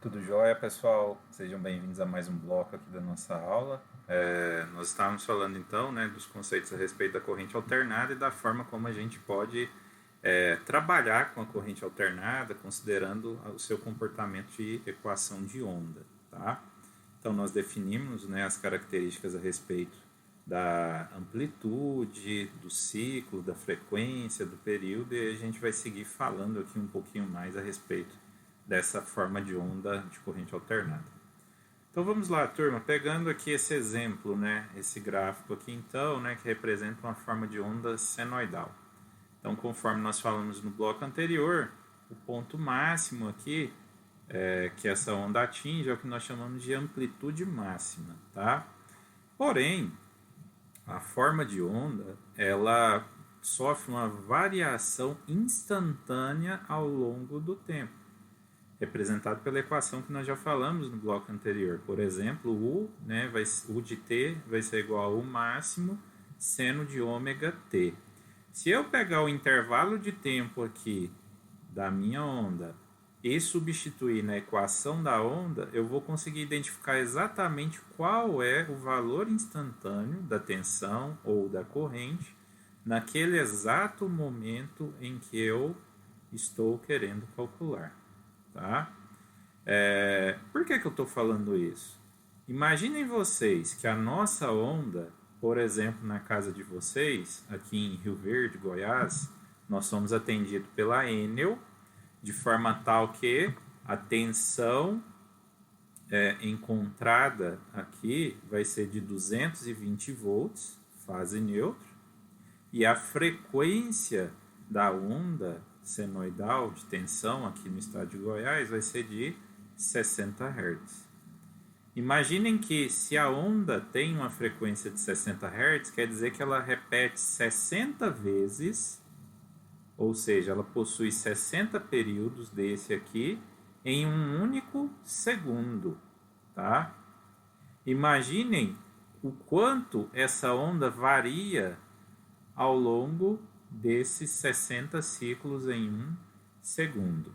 Tudo jóia, pessoal? Sejam bem-vindos a mais um bloco aqui da nossa aula. Nós estávamos falando então, né, dos conceitos a respeito da corrente alternada e da forma como a gente pode trabalhar com a corrente alternada, considerando o seu comportamento de equação de onda, tá? Então nós definimos, né, as características a respeito da amplitude, do ciclo, da frequência, do período, e a gente vai seguir falando aqui um pouquinho mais a respeito dessa forma de onda de corrente alternada. Então vamos lá, turma, pegando aqui esse exemplo, né, esse gráfico aqui então, né, que representa uma forma de onda senoidal. Então, conforme nós falamos no bloco anterior, o ponto máximo aqui que essa onda atinge é o que nós chamamos de amplitude máxima, tá? Porém, a forma de onda, ela sofre uma variação instantânea ao longo do tempo, representado pela equação que nós já falamos no bloco anterior. Por exemplo, U de t vai ser igual a U máximo seno de ômega t. Se eu pegar o intervalo de tempo aqui da minha onda e substituir na equação da onda, eu vou conseguir identificar exatamente qual é o valor instantâneo da tensão ou da corrente naquele exato momento em que eu estou querendo calcular. Tá? Por que eu estou falando isso? Imaginem vocês que a nossa onda, por exemplo, na casa de vocês, aqui em Rio Verde, Goiás, nós somos atendidos pela Enel, de forma tal que a tensão encontrada aqui vai ser de 220 volts, fase neutra, e a frequência da onda senoidal de tensão aqui no estado de Goiás vai ser de 60 Hz. Imaginem que se a onda tem uma frequência de 60 Hz, quer dizer que ela repete 60 vezes, ou seja, ela possui 60 períodos desse aqui em um único segundo, tá? Imaginem o quanto essa onda varia ao longo desses 60 ciclos em um segundo.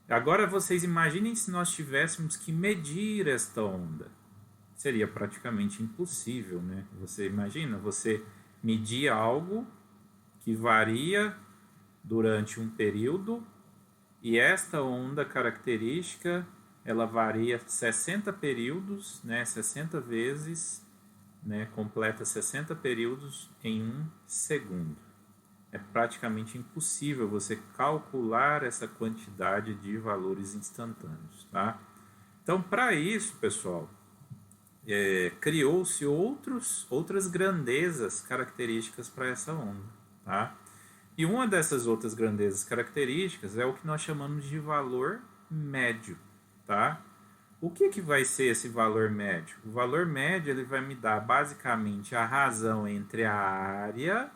Agora vocês imaginem se nós tivéssemos que medir esta onda. Seria praticamente impossível, né? Você imagina, você medir algo que varia durante um período e esta onda característica, ela varia 60 períodos, né? 60 vezes, né? Completa 60 períodos em um segundo. É praticamente impossível você calcular essa quantidade de valores instantâneos, tá? Então, para isso, pessoal, criou-se outras grandezas características para essa onda, tá? E uma dessas outras grandezas características é o que nós chamamos de valor médio, tá? O que vai ser esse valor médio? O valor médio ele vai me dar basicamente a razão entre a área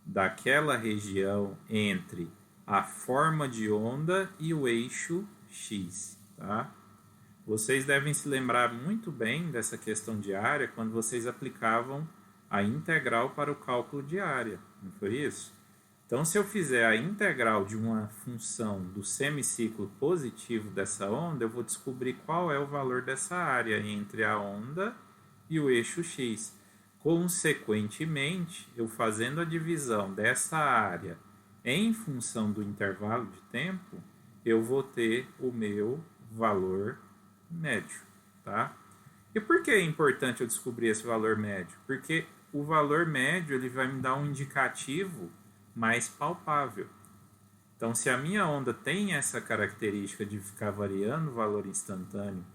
daquela região entre a forma de onda e o eixo X, tá? Vocês devem se lembrar muito bem dessa questão de área quando vocês aplicavam a integral para o cálculo de área, não foi isso? Então, se eu fizer a integral de uma função do semiciclo positivo dessa onda, eu vou descobrir qual é o valor dessa área entre a onda e o eixo X. Consequentemente, eu fazendo a divisão dessa área em função do intervalo de tempo, eu vou ter o meu valor médio, tá? E por que é importante eu descobrir esse valor médio? Porque o valor médio ele vai me dar um indicativo mais palpável. Então, se a minha onda tem essa característica de ficar variando o valor instantâneo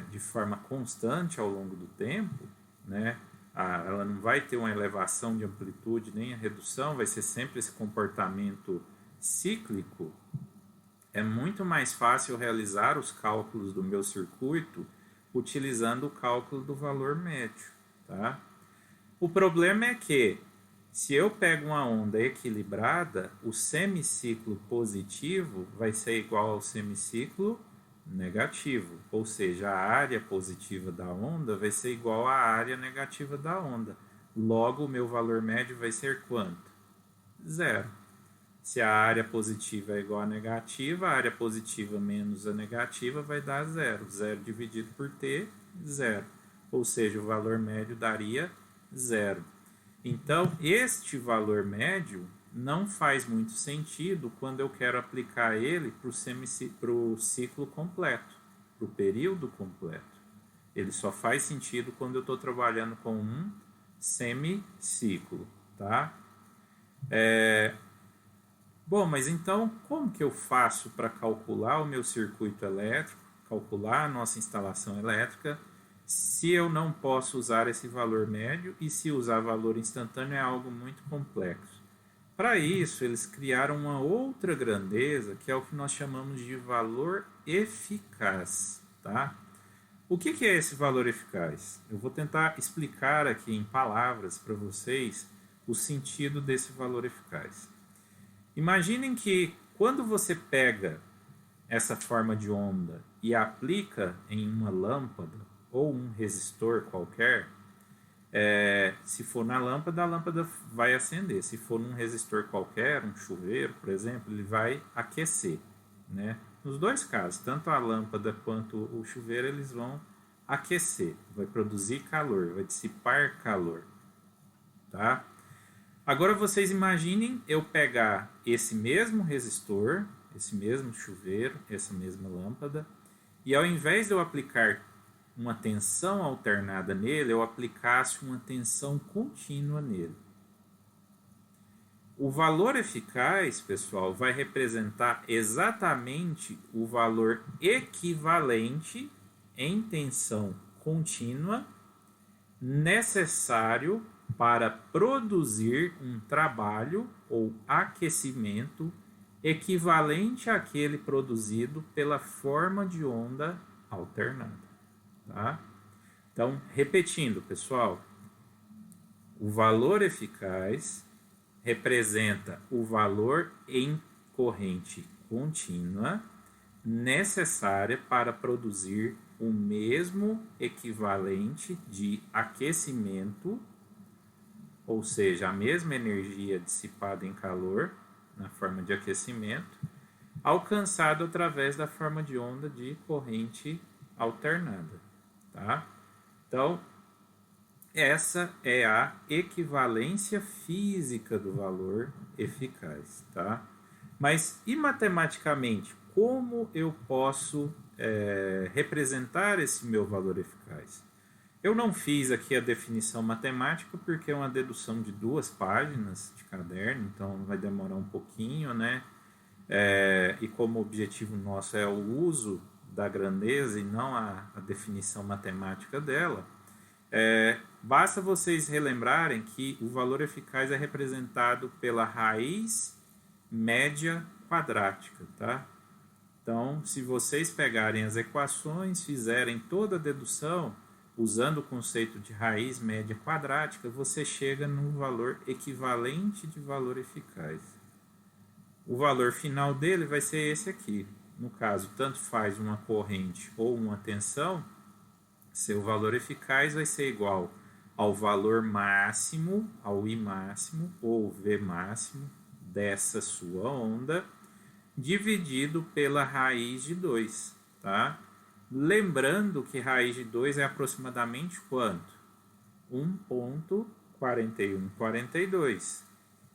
de forma constante ao longo do tempo, né? Ela não vai ter uma elevação de amplitude nem a redução, vai ser sempre esse comportamento cíclico. É muito mais fácil realizar os cálculos do meu circuito utilizando o cálculo do valor médio, tá? O problema é que se eu pego uma onda equilibrada, o semiciclo positivo vai ser igual ao semiciclo negativo, ou seja, a área positiva da onda vai ser igual à área negativa da onda. Logo, o meu valor médio vai ser quanto? Zero. Se a área positiva é igual a negativa, a área positiva menos a negativa vai dar zero. Zero dividido por t, zero. Ou seja, o valor médio daria zero. Então, este valor médio não faz muito sentido quando eu quero aplicar ele para o ciclo completo, para o período completo. Ele só faz sentido quando eu estou trabalhando com um semiciclo, tá? Bom, mas então como que eu faço para calcular o meu circuito elétrico, calcular a nossa instalação elétrica, se eu não posso usar esse valor médio e se usar valor instantâneo é algo muito complexo? Para isso, eles criaram uma outra grandeza, que é o que nós chamamos de valor eficaz, tá? O que é esse valor eficaz? Eu vou tentar explicar aqui em palavras para vocês o sentido desse valor eficaz. Imaginem que quando você pega essa forma de onda e aplica em uma lâmpada ou um resistor qualquer, se for na lâmpada, a lâmpada vai acender. Se for num resistor qualquer, um chuveiro, por exemplo, ele vai aquecer, né? Nos dois casos, tanto a lâmpada quanto o chuveiro, eles vão aquecer, vai produzir calor, vai dissipar calor, tá? Agora vocês imaginem eu pegar esse mesmo resistor, esse mesmo chuveiro, essa mesma lâmpada, e ao invés de eu aplicar uma tensão alternada nele, eu aplicasse uma tensão contínua nele. O valor eficaz, pessoal, vai representar exatamente o valor equivalente em tensão contínua necessário para produzir um trabalho ou aquecimento equivalente àquele produzido pela forma de onda alternada. Tá? Então, repetindo, pessoal, o valor eficaz representa o valor em corrente contínua necessária para produzir o mesmo equivalente de aquecimento, ou seja, a mesma energia dissipada em calor na forma de aquecimento, alcançado através da forma de onda de corrente alternada, tá? Então, essa é a equivalência física do valor eficaz, tá? Mas e matematicamente, como eu posso representar esse meu valor eficaz? Eu não fiz aqui a definição matemática porque é uma dedução de 2 páginas de caderno, então vai demorar um pouquinho, né? E como o objetivo nosso é o uso da grandeza e não a definição matemática dela, basta vocês relembrarem que o valor eficaz é representado pela raiz média quadrática, tá? Então, se vocês pegarem as equações, fizerem toda a dedução, usando o conceito de raiz média quadrática, você chega no valor equivalente de valor eficaz. O valor final dele vai ser esse aqui. No caso, tanto faz uma corrente ou uma tensão, seu valor eficaz vai ser igual ao valor máximo, ao I máximo ou V máximo dessa sua onda, dividido pela raiz de 2, tá? Lembrando que raiz de 2 é aproximadamente quanto? 1,4142.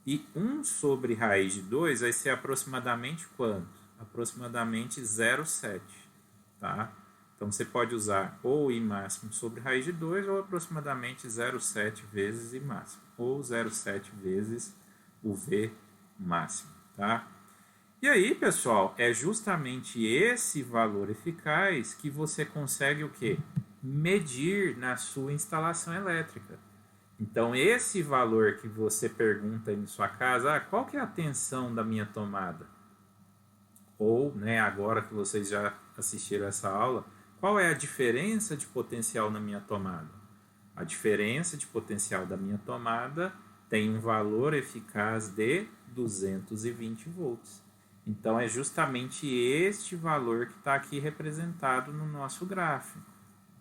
E 1 sobre raiz de 2 vai ser aproximadamente quanto? Aproximadamente 0,7, tá? Então, você pode usar ou I máximo sobre raiz de 2 ou aproximadamente 0,7 vezes I máximo, ou 0,7 vezes o V máximo, tá? E aí, pessoal, é justamente esse valor eficaz que você consegue o quê? Medir na sua instalação elétrica. Então, esse valor que você pergunta aí na sua casa, qual que é a tensão da minha tomada? Ou, né, agora que vocês já assistiram essa aula, qual é a diferença de potencial na minha tomada? A diferença de potencial da minha tomada tem um valor eficaz de 220 volts. Então, é justamente este valor que está aqui representado no nosso gráfico.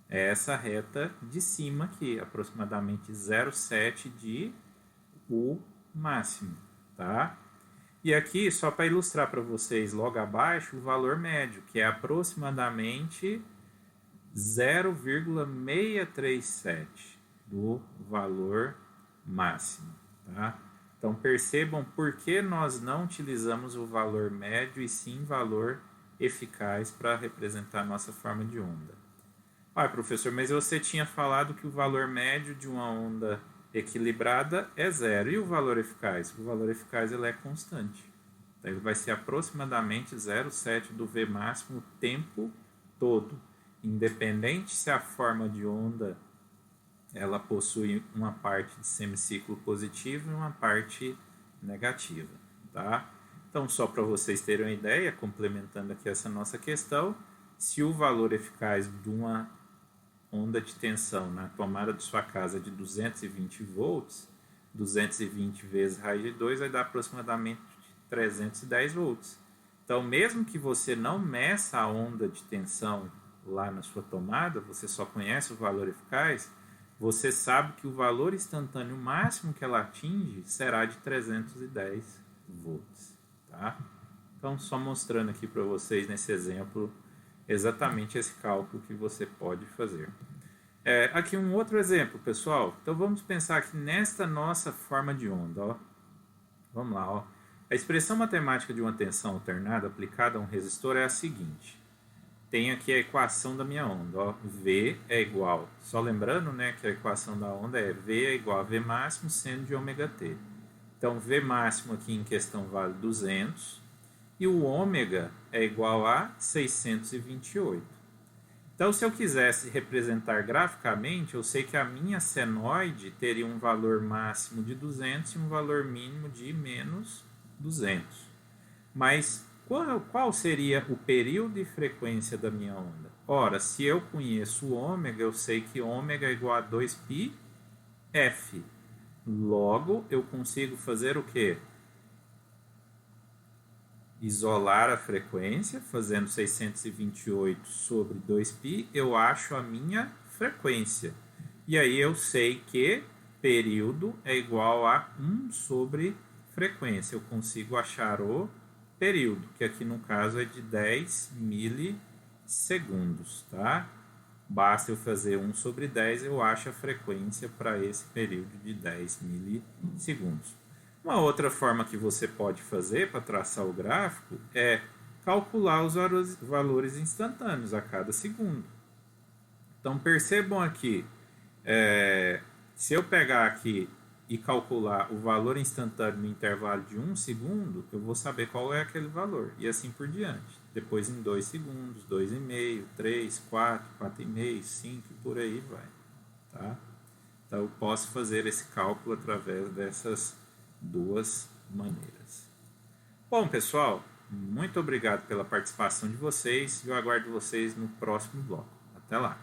É essa reta de cima aqui, aproximadamente 0,7 de U máximo, tá? E aqui, só para ilustrar para vocês, logo abaixo, o valor médio, que é aproximadamente 0,637 do valor máximo, tá? Então percebam por que nós não utilizamos o valor médio e sim valor eficaz para representar a nossa forma de onda. Ah, professor, mas você tinha falado que o valor médio de uma onda equilibrada é zero. E o valor eficaz? O valor eficaz ele é constante. Então, ele vai ser aproximadamente 0,7 do V máximo o tempo todo. Independente se a forma de onda ela possui uma parte de semiciclo positivo e uma parte negativa, tá? Então, só para vocês terem uma ideia, complementando aqui essa nossa questão, se o valor eficaz de uma onda de tensão na tomada de sua casa é de 220 volts, 220 vezes raiz de 2 vai dar aproximadamente 310 volts. Então, mesmo que você não meça a onda de tensão lá na sua tomada, você só conhece o valor eficaz, você sabe que o valor instantâneo máximo que ela atinge será de 310 volts, tá? Então, só mostrando aqui para vocês nesse exemplo exatamente esse cálculo que você pode fazer. Aqui um outro exemplo, pessoal. Então, vamos pensar aqui nesta nossa forma de onda, ó. Vamos lá, ó. A expressão matemática de uma tensão alternada aplicada a um resistor é a seguinte. Tem aqui a equação da minha onda, ó. V é igual, só lembrando, né, que a equação da onda é V é igual a V máximo seno de ômega t. Então, V máximo aqui em questão vale 200 e o ômega é igual a 628. Então, se eu quisesse representar graficamente, eu sei que a minha senoide teria um valor máximo de 200 e um valor mínimo de menos 200. Mas qual seria o período e frequência da minha onda? Ora, se eu conheço o ômega, eu sei que ômega é igual a 2πf. Logo, eu consigo fazer o quê? Isolar a frequência, fazendo 628 sobre 2π, eu acho a minha frequência. E aí eu sei que período é igual a 1 sobre frequência. Eu consigo achar o período, que aqui no caso é de 10 milissegundos, tá? Basta eu fazer 1 sobre 10, eu acho a frequência para esse período de 10 milissegundos. Uma outra forma que você pode fazer para traçar o gráfico é calcular os valores instantâneos a cada segundo. Então percebam aqui, se eu pegar aqui e calcular o valor instantâneo no intervalo de 1 segundo, eu vou saber qual é aquele valor, e assim por diante. Depois em 2 segundos, 2,5, 3, 4, 4,5, 5 e por aí vai. Tá? Então eu posso fazer esse cálculo através dessas duas maneiras. Bom, pessoal, muito obrigado pela participação de vocês e eu aguardo vocês no próximo bloco. Até lá!